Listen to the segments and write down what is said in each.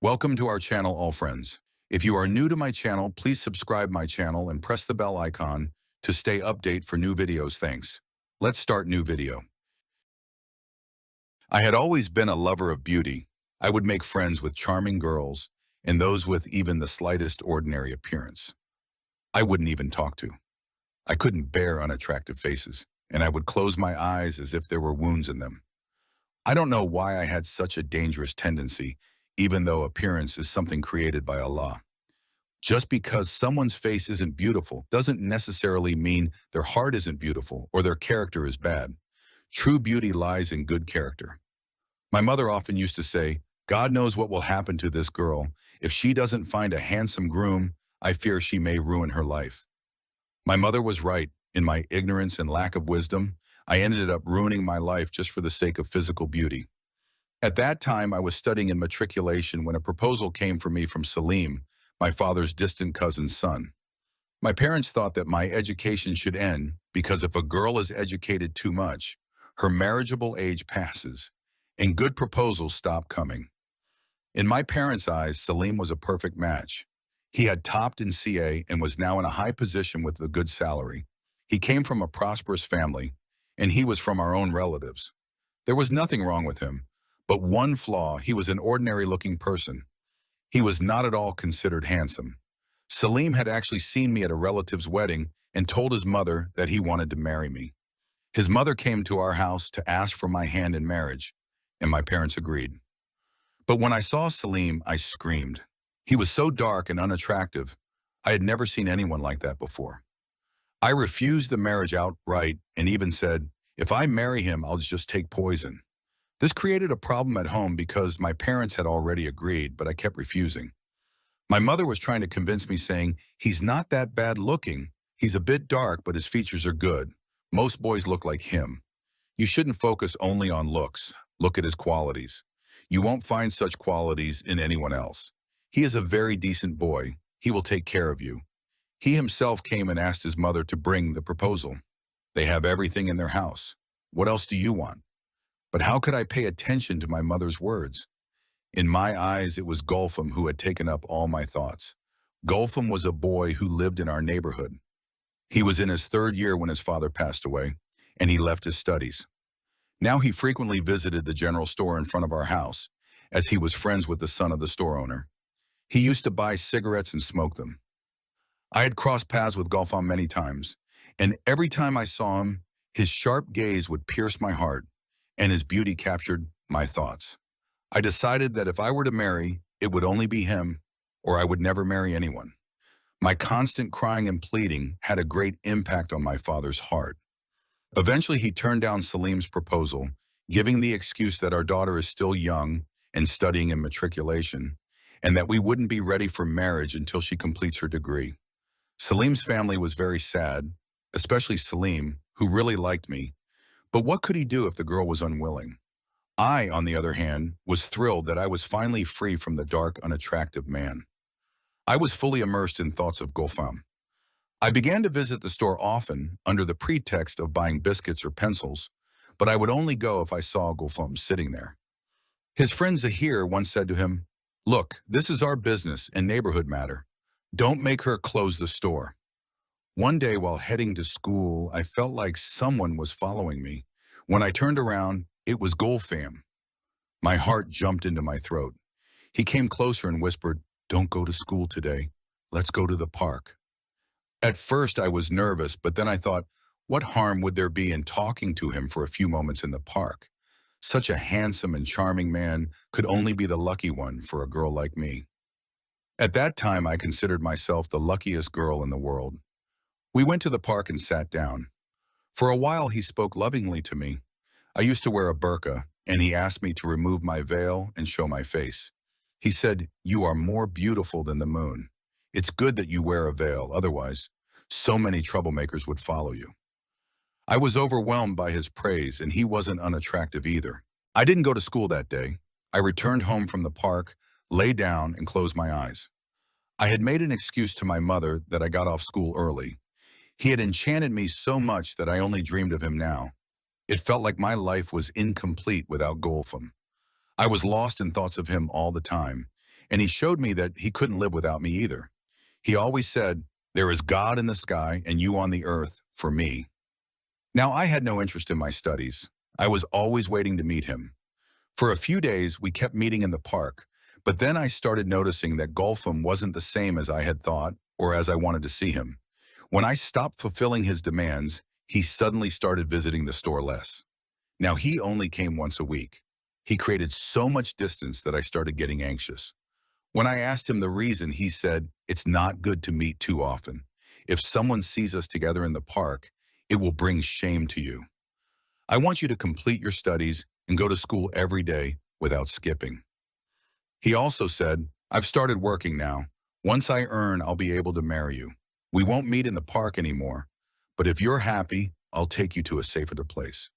Welcome to our channel, all friends. If you are new to my channel, please subscribe my channel and press the bell icon to stay update for new videos. Thanks. Let's start new video. I had always been a lover of beauty. I would make friends with charming girls and those with even the slightest ordinary appearance. I wouldn't even talk to. I couldn't bear unattractive faces, and I would close my eyes as if there were wounds in them. I don't know why I had such a dangerous tendency, even though appearance is something created by Allah. Just because someone's face isn't beautiful doesn't necessarily mean their heart isn't beautiful or their character is bad. True beauty lies in good character. My mother often used to say, "God knows what will happen to this girl. If she doesn't find a handsome groom, I fear she may ruin her life." My mother was right. In my ignorance and lack of wisdom, I ended up ruining my life just for the sake of physical beauty. At that time, I was studying in matriculation when a proposal came for me from Salim, my father's distant cousin's son. My parents thought that my education should end because if a girl is educated too much, her marriageable age passes, and good proposals stop coming. In my parents' eyes, Salim was a perfect match. He had topped in CA and was now in a high position with a good salary. He came from a prosperous family, and he was from our own relatives. There was nothing wrong with him, but one flaw: he was an ordinary-looking person. He was not at all considered handsome. Salim had actually seen me at a relative's wedding and told his mother that he wanted to marry me. His mother came to our house to ask for my hand in marriage, and my parents agreed. But when I saw Salim, I screamed. He was so dark and unattractive. I had never seen anyone like that before. I refused the marriage outright and even said, "If I marry him, I'll just take poison." This created a problem at home because my parents had already agreed, but I kept refusing. My mother was trying to convince me, saying, "He's not that bad looking. He's a bit dark, but his features are good. Most boys look like him. You shouldn't focus only on looks. Look at his qualities. You won't find such qualities in anyone else. He is a very decent boy. He will take care of you." He himself came and asked his mother to bring the proposal. They have everything in their house. What else do you want? But how could I pay attention to my mother's words? In my eyes, it was Gulfam who had taken up all my thoughts. Gulfam was a boy who lived in our neighborhood. He was in his third year when his father passed away, and he left his studies. Now he frequently visited the general store in front of our house, as he was friends with the son of the store owner. He used to buy cigarettes and smoke them. I had crossed paths with Gulfam many times, and every time I saw him, his sharp gaze would pierce my heart, and his beauty captured my thoughts. I decided that if I were to marry, it would only be him, or I would never marry anyone. My constant crying and pleading had a great impact on my father's heart. Eventually, he turned down Salim's proposal, giving the excuse that our daughter is still young and studying in matriculation, and that we wouldn't be ready for marriage until she completes her degree. Salim's family was very sad, especially Salim, who really liked me. But what could he do if the girl was unwilling? I, on the other hand, was thrilled that I was finally free from the dark, unattractive man. I was fully immersed in thoughts of Gulfam. I began to visit the store often under the pretext of buying biscuits or pencils, but I would only go if I saw Gulfam sitting there. His friend Zahir once said to him, "Look, this is our business and neighborhood matter. Don't make her close the store." One day while heading to school, I felt like someone was following me. When I turned around, it was Gulfam. My heart jumped into my throat. He came closer and whispered, "Don't go to school today. Let's go to the park." At first I was nervous, but then I thought, what harm would there be in talking to him for a few moments in the park? Such a handsome and charming man could only be the lucky one for a girl like me. At that time, I considered myself the luckiest girl in the world. We went to the park and sat down. For a while, he spoke lovingly to me. I used to wear a burqa, and he asked me to remove my veil and show my face. He said, "You are more beautiful than the moon. It's good that you wear a veil, otherwise, so many troublemakers would follow you." I was overwhelmed by his praise, and he wasn't unattractive either. I didn't go to school that day. I returned home from the park, lay down, and closed my eyes. I had made an excuse to my mother that I got off school early. He had enchanted me so much that I only dreamed of him now. It felt like my life was incomplete without Gulfam. I was lost in thoughts of him all the time, and he showed me that he couldn't live without me either. He always said, "There is God in the sky and you on the earth for me." Now, I had no interest in my studies. I was always waiting to meet him. For a few days, we kept meeting in the park, but then I started noticing that Golfam wasn't the same as I had thought or as I wanted to see him. When I stopped fulfilling his demands, he suddenly started visiting the store less. Now, he only came once a week. He created so much distance that I started getting anxious. When I asked him the reason, he said, "It's not good to meet too often. If someone sees us together in the park, it will bring shame to you. I want you to complete your studies and go to school every day without skipping." He also said, "I've started working now. Once I earn, I'll be able to marry you. We won't meet in the park anymore, but if you're happy, I'll take you to a safer place."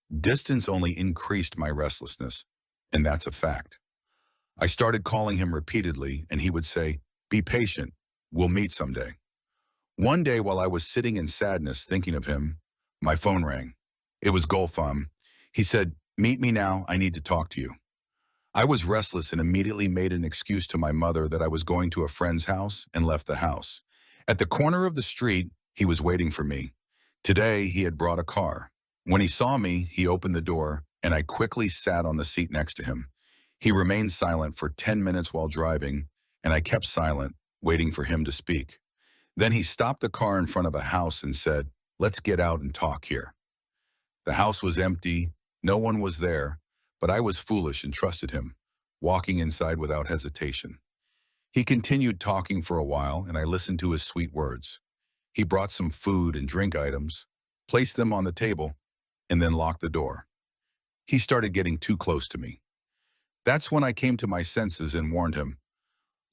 Distance only increased my restlessness, and that's a fact. I started calling him repeatedly, and he would say, "Be patient. We'll meet someday." One day while I was sitting in sadness thinking of him, my phone rang. It was Golfam. He said, "Meet me now. I need to talk to you." I was restless and immediately made an excuse to my mother that I was going to a friend's house and left the house. At the corner of the street, he was waiting for me. Today, he had brought a car. When he saw me, he opened the door, and I quickly sat on the seat next to him. He remained silent for 10 minutes while driving, and I kept silent, waiting for him to speak. Then he stopped the car in front of a house and said, "Let's get out and talk here." The house was empty, no one was there, but I was foolish and trusted him, walking inside without hesitation. He continued talking for a while, and I listened to his sweet words. He brought some food and drink items, placed them on the table, and then locked the door. He started getting too close to me. That's when I came to my senses and warned him,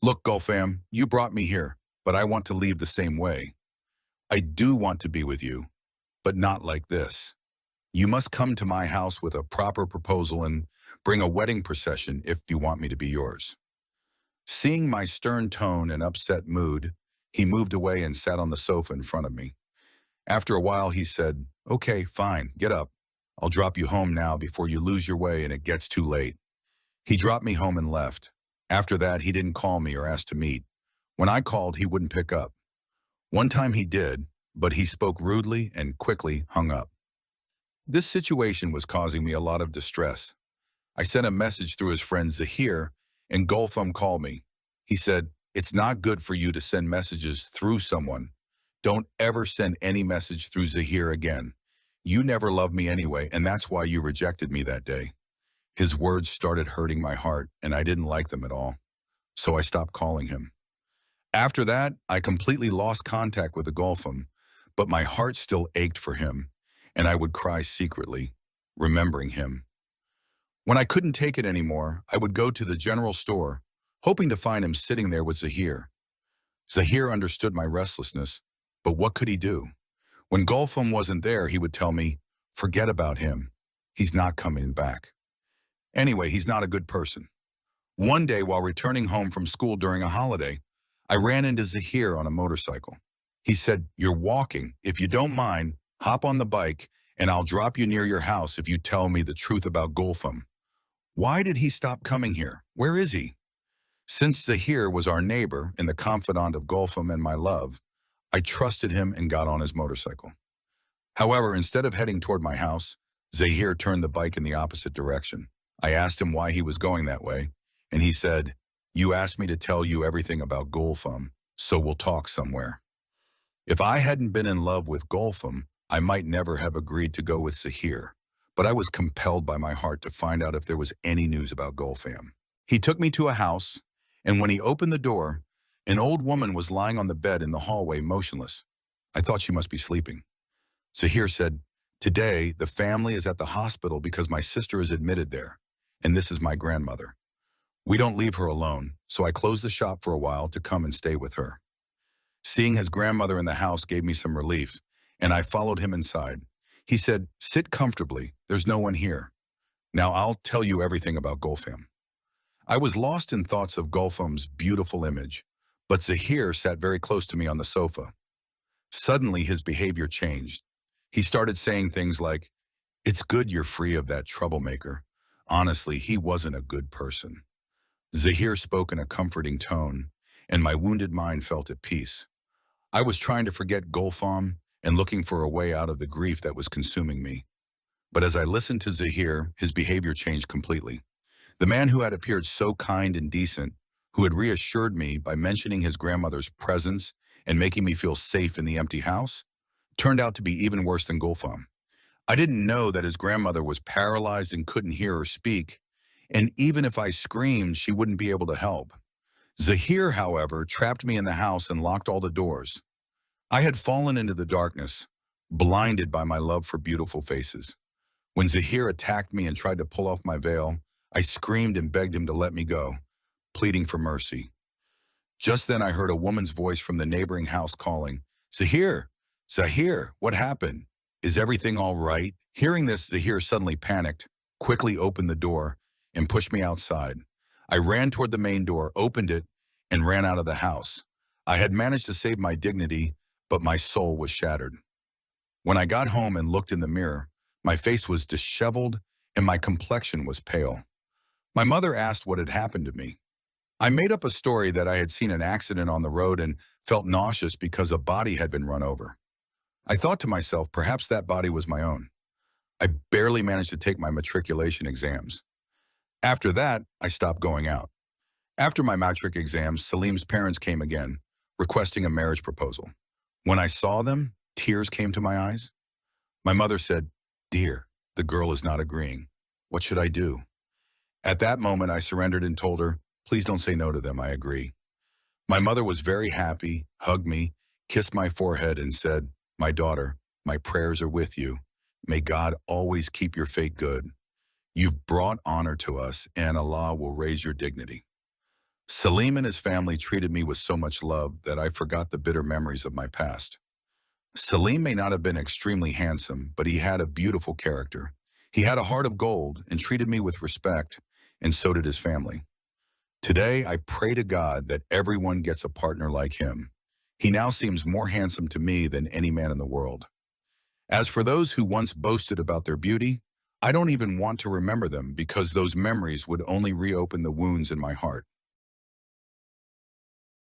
"Look, Gulfam, you brought me here, but I want to leave the same way. I do want to be with you, but not like this. You must come to my house with a proper proposal and bring a wedding procession if you want me to be yours." Seeing my stern tone and upset mood, he moved away and sat on the sofa in front of me. After a while, he said, "Okay, fine, get up. I'll drop you home now before you lose your way and it gets too late." He dropped me home and left. After that, he didn't call me or ask to meet. When I called, he wouldn't pick up. One time he did, but he spoke rudely and quickly hung up. This situation was causing me a lot of distress. I sent a message through his friend Zahir, and Golfam called me. He said, "It's not good for you to send messages through someone. Don't ever send any message through Zahir again. You never loved me anyway, and that's why you rejected me that day." His words started hurting my heart, and I didn't like them at all. So I stopped calling him. After that, I completely lost contact with the Golfam, but my heart still ached for him, and I would cry secretly, remembering him. When I couldn't take it anymore, I would go to the general store, hoping to find him sitting there with Zahir. Zahir understood my restlessness, but what could he do? When Golfam wasn't there, he would tell me, "Forget about him. He's not coming back. Anyway, he's not a good person." One day, while returning home from school during a holiday, I ran into Zahir on a motorcycle. He said, "You're walking. If you don't mind, hop on the bike, and I'll drop you near your house if you tell me the truth about Golfam." Why did he stop coming here? Where is he? Since Zahir was our neighbor and the confidant of Golfam and my love, I trusted him and got on his motorcycle. However, instead of heading toward my house, Zahir turned the bike in the opposite direction. I asked him why he was going that way, and he said, "You asked me to tell you everything about Golfam, so we'll talk somewhere." If I hadn't been in love with Golfam, I might never have agreed to go with Zahir, but I was compelled by my heart to find out if there was any news about Golfam. He took me to a house, and when he opened the door, an old woman was lying on the bed in the hallway motionless. I thought she must be sleeping. Zahir said, "Today, the family is at the hospital because my sister is admitted there, and this is my grandmother. We don't leave her alone, so I closed the shop for a while to come and stay with her." Seeing his grandmother in the house gave me some relief, and I followed him inside. He said, "Sit comfortably, there's no one here. Now I'll tell you everything about Golfam." I was lost in thoughts of Golfam's beautiful image, but Zahir sat very close to me on the sofa. Suddenly his behavior changed. He started saying things like, "It's good you're free of that troublemaker. Honestly, he wasn't a good person." Zahir spoke in a comforting tone, and my wounded mind felt at peace. I was trying to forget Gulfam and looking for a way out of the grief that was consuming me. But as I listened to Zahir, his behavior changed completely. The man who had appeared so kind and decent, who had reassured me by mentioning his grandmother's presence and making me feel safe in the empty house, turned out to be even worse than Gulfam. I didn't know that his grandmother was paralyzed and couldn't hear or speak, and even if I screamed, she wouldn't be able to help. Zahir, however, trapped me in the house and locked all the doors. I had fallen into the darkness, blinded by my love for beautiful faces. When Zahir attacked me and tried to pull off my veil, I screamed and begged him to let me go, pleading for mercy. Just then I heard a woman's voice from the neighboring house calling, "Zahir! Zahir, what happened? Is everything all right?" Hearing this, Zahir suddenly panicked, quickly opened the door, and pushed me outside. I ran toward the main door, opened it, and ran out of the house. I had managed to save my dignity, but my soul was shattered. When I got home and looked in the mirror, my face was disheveled and my complexion was pale. My mother asked what had happened to me. I made up a story that I had seen an accident on the road and felt nauseous because a body had been run over. I thought to myself, perhaps that body was my own. I barely managed to take my matriculation exams. After that, I stopped going out. After my matric exams, Salim's parents came again, requesting a marriage proposal. When I saw them, tears came to my eyes. My mother said, "Dear, the girl is not agreeing. What should I do?" At that moment, I surrendered and told her, "Please don't say no to them, I agree." My mother was very happy, hugged me, kissed my forehead, and said, "My daughter, my prayers are with you. May God always keep your fate good. You've brought honor to us, and Allah will raise your dignity." Salim and his family treated me with so much love that I forgot the bitter memories of my past. Salim may not have been extremely handsome, but he had a beautiful character. He had a heart of gold and treated me with respect, and so did his family. Today, I pray to God that everyone gets a partner like him. He now seems more handsome to me than any man in the world. As for those who once boasted about their beauty, I don't even want to remember them because those memories would only reopen the wounds in my heart.